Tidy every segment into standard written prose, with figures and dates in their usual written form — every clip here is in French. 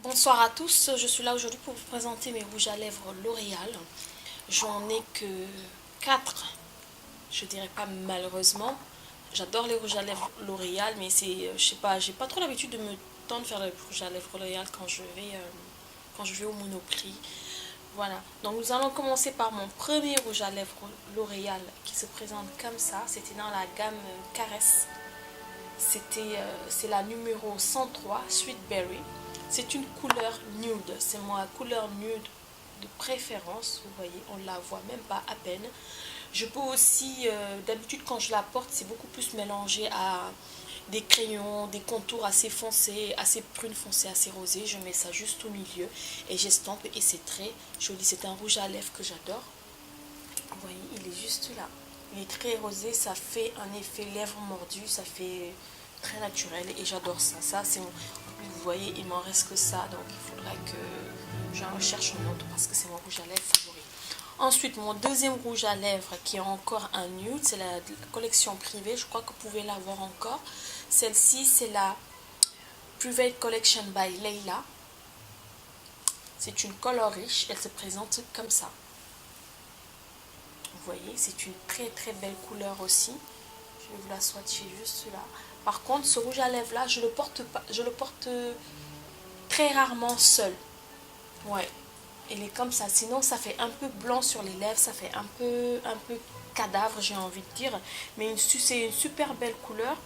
Bonsoir à tous, je suis là aujourd'hui pour vous présenter mes rouges à lèvres L'Oréal. J'en ai que 4, je dirais pas malheureusement. J'adore les rouges à lèvres L'Oréal, mais je sais pas, j'ai pas trop l'habitude de me tendre faire les rouges à lèvres L'Oréal quand je vais au Monoprix. Voilà, donc nous allons commencer par mon premier rouge à lèvres L'Oréal qui se présente comme ça. C'était dans la gamme Caresse. C'est la numéro 103, Sweet Berry. C'est une couleur nude, c'est ma couleur nude de préférence. Vous voyez, on ne la voit même pas à peine. Je peux aussi, d'habitude quand je la porte, c'est beaucoup plus mélangé à des crayons, des contours assez foncés, assez prunes foncées, assez rosés. Je mets ça juste au milieu et j'estompe et c'est très joli. C'est un rouge à lèvres que j'adore. Vous voyez, il est juste là. Il est très rosé, ça fait un effet lèvres mordues, ça fait très naturel et j'adore ça. Ça, c'est mon... Vous voyez, il m'en reste que ça, donc il faudrait que j'en recherche un autre parce que c'est mon rouge à lèvres favori. Ensuite, mon deuxième rouge à lèvres qui est encore un nude, c'est la collection privée. Je crois que vous pouvez l'avoir encore. Celle-ci, c'est la Private Collection by Leila. C'est une color riche, elle se présente comme ça. Vous voyez, c'est une très très belle couleur aussi. Je vais vous la swatcher juste là. Par contre, ce rouge à lèvres là, je le porte très rarement seul. Ouais, il est comme ça. Sinon, ça fait un peu blanc sur les lèvres, ça fait un peu cadavre, j'ai envie de dire. Mais c'est une super belle couleur.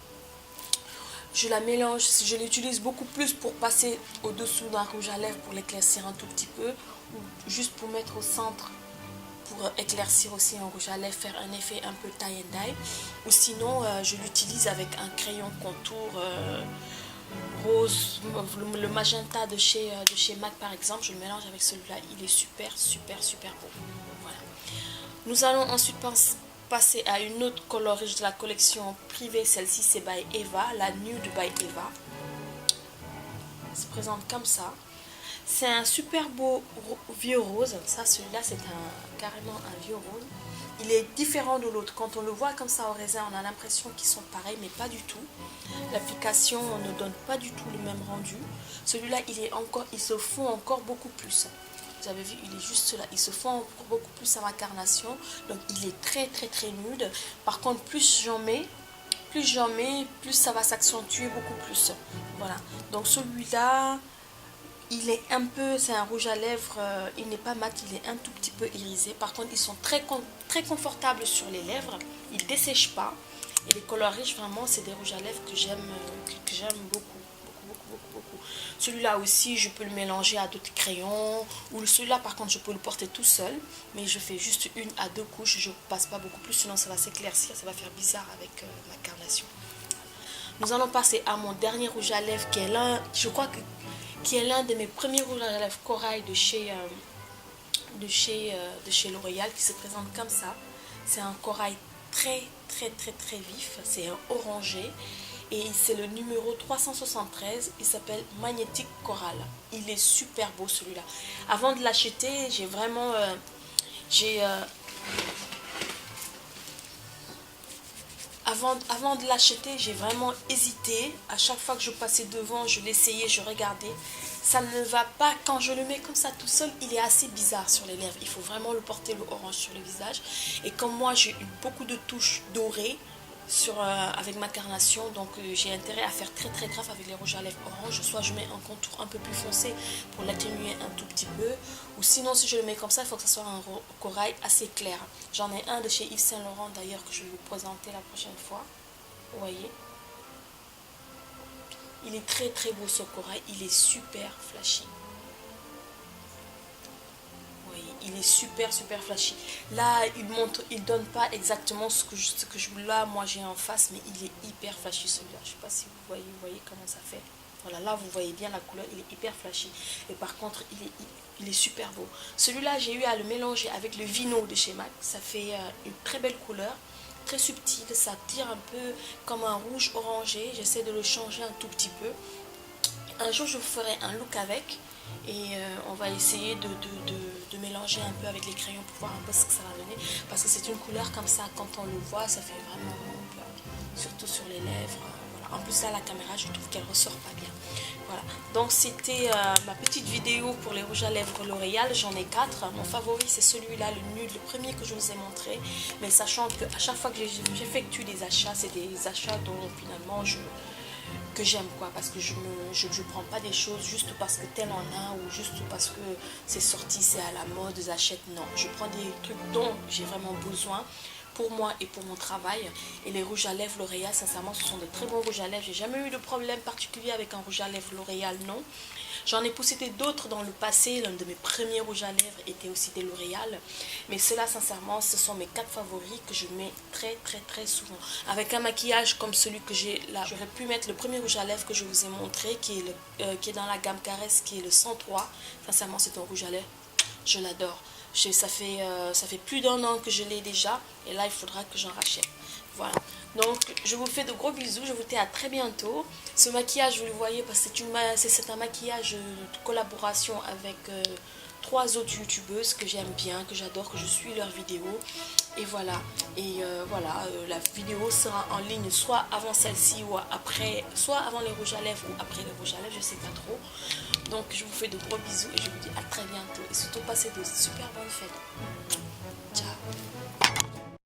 Je la mélange, je l'utilise beaucoup plus pour passer au-dessous d'un rouge à lèvres pour l'éclaircir un tout petit peu, ou juste pour mettre au centre pour éclaircir aussi un rouge à lèvres, faire un effet un peu tie and dye. Ou sinon, je l'utilise avec un crayon contour rose, le magenta de chez MAC par exemple. Je le mélange avec celui-là, il est super beau. Voilà. Nous allons ensuite passer à une autre colorage de la collection privée. Celle-ci c'est by Eva, la Nude by Eva. Elle se présente comme ça. C'est un super beau vieux rose. Ça, celui-là, c'est carrément un vieux rose. Il est différent de l'autre. Quand on le voit comme ça au raisin, on a l'impression qu'ils sont pareils, mais pas du tout. L'application ne donne pas du tout le même rendu. Celui-là, il se fond encore beaucoup plus. Vous avez vu, il est juste là. Il se fond encore beaucoup plus à ma carnation. Donc, il est très nude. Par contre, plus j'en mets, plus ça va s'accentuer beaucoup plus. Voilà. Donc, celui-là... c'est un rouge à lèvres, il n'est pas mat, il est un tout petit peu irisé. Par contre, ils sont très confortables sur les lèvres, ils ne dessèchent pas. Et les couleurs riches, vraiment, c'est des rouges à lèvres que j'aime beaucoup. Celui-là aussi, je peux le mélanger à d'autres crayons. Ou celui-là, par contre, je peux le porter tout seul. Mais je fais juste 1 à 2 couches, je ne passe pas beaucoup plus, sinon ça va s'éclaircir, ça va faire bizarre avec ma carnation. Nous allons passer à mon dernier rouge à lèvres qui est l'un, je crois que qui est l'un de mes premiers rouges à lèvres corail de chez L'Oréal, qui se présente comme ça. C'est un corail très vif, c'est un orangé et c'est le numéro 373. Il s'appelle Magnetic Coral. Il est super beau celui-là. Avant de l'acheter, j'ai vraiment avant de l'acheter, j'ai vraiment hésité. À chaque fois que je passais devant, je l'essayais, je regardais. Ça ne va pas. Quand je le mets comme ça tout seul, il est assez bizarre sur les lèvres. Il faut vraiment le porter le orange sur le visage. Et comme moi, j'ai eu beaucoup de touches dorées avec ma carnation, donc j'ai intérêt à faire très grave avec les rouges à lèvres orange. Soit je mets un contour un peu plus foncé pour l'atténuer un tout petit peu, ou sinon si je le mets comme ça, il faut que ce soit un corail assez clair. J'en ai un de chez Yves Saint Laurent d'ailleurs que je vais vous présenter la prochaine fois. Vous voyez, il est très beau ce corail, il est super flashy. Il est super flashy. Là, il donne pas exactement ce que là, moi j'ai en face, mais il est hyper flashy celui-là. Je sais pas si vous voyez comment ça fait. Voilà, là vous voyez bien la couleur, il est hyper flashy. Et par contre, il est super beau. Celui-là, j'ai eu à le mélanger avec le Vino de chez MAC. Ça fait une très belle couleur, très subtile. Ça tire un peu comme un rouge orangé. J'essaie de le changer un tout petit peu. Un jour, je vous ferai un look avec. Et on va essayer de mélanger un peu avec les crayons pour voir un peu ce que ça va donner, parce que c'est une couleur comme ça, quand on le voit, ça fait vraiment surtout sur les lèvres, voilà. En plus là, la caméra, je trouve qu'elle ressort pas bien. Voilà, donc c'était ma petite vidéo pour les rouges à lèvres L'Oréal. J'en ai 4. Mon favori c'est celui-là, le nude, le premier que je vous ai montré. Mais sachant qu'à chaque fois que j'effectue des achats, c'est des achats dont finalement que j'aime quoi, parce que je prends pas des choses juste parce que tel en a ou juste parce que c'est sorti, c'est à la mode, j'achète. Non, je prends des trucs dont j'ai vraiment besoin pour moi et pour mon travail. Et les rouges à lèvres L'Oréal, sincèrement, ce sont de très bons rouges à lèvres. J'ai jamais eu de problème particulier avec un rouge à lèvres L'Oréal, non. J'en ai possédé d'autres dans le passé. L'un de mes premiers rouges à lèvres était aussi des L'Oréal. Mais ceux-là, sincèrement, ce sont mes 4 favoris que je mets très souvent. Avec un maquillage comme celui que j'ai là, j'aurais pu mettre le premier rouge à lèvres que je vous ai montré, qui est dans la gamme Caresse, qui est le 103. Sincèrement, c'est un rouge à lèvres. Je l'adore. Ça fait plus d'1 an que je l'ai déjà. Et là, il faudra que j'en rachète. Voilà. Donc, je vous fais de gros bisous. Je vous dis à très bientôt. Ce maquillage, vous le voyez, parce que c'est un maquillage de collaboration avec 3 autres youtubeuses que j'aime bien, que j'adore, que je suis leurs vidéos. Et voilà. Et la vidéo sera en ligne soit avant celle-ci ou après, soit avant les rouges à lèvres ou après les rouges à lèvres, je sais pas trop. Donc, je vous fais de gros bisous et je vous dis à très bientôt. Et surtout, passez de super bonnes fêtes.